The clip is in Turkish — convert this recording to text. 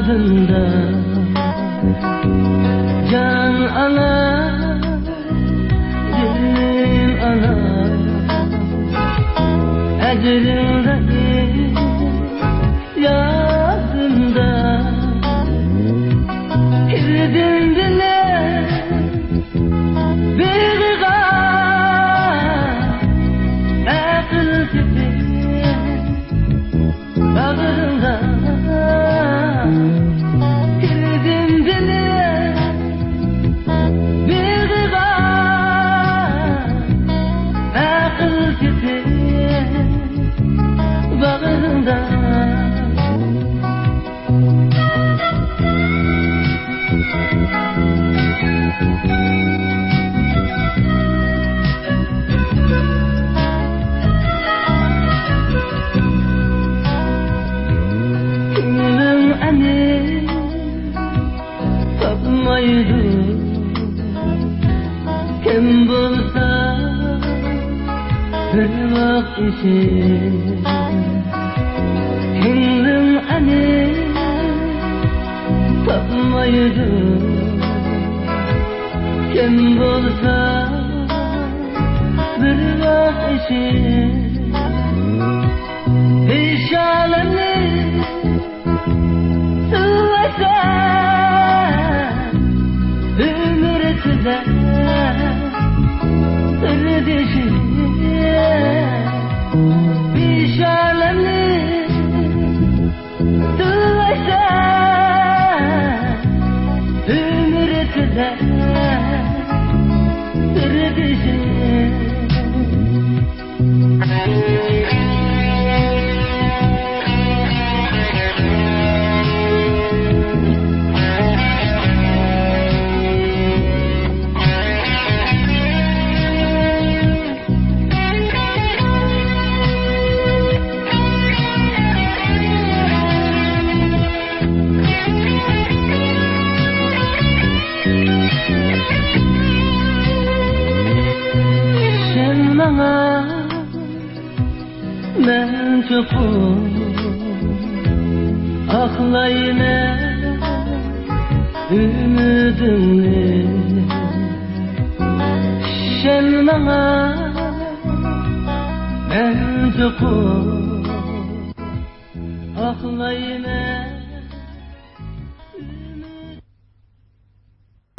yadında can ana, dilim ana, ecrinde yadında girdin dile bir gam akıl tipi bağrında girdin dile bir gam akıl tipi bağrında. Gönlüm ani tapmaydı, kim bulsa bir vakt için. Gönlüm ani tapmaydı, kim bulsa bir vakt için. Beş alemni sığasa ömür tüzer sırdışı. Beş alemni sığasa ömür tüzer sırdışı. Ben çokum aklayma ümidimni, sen bana ben çokum aklayma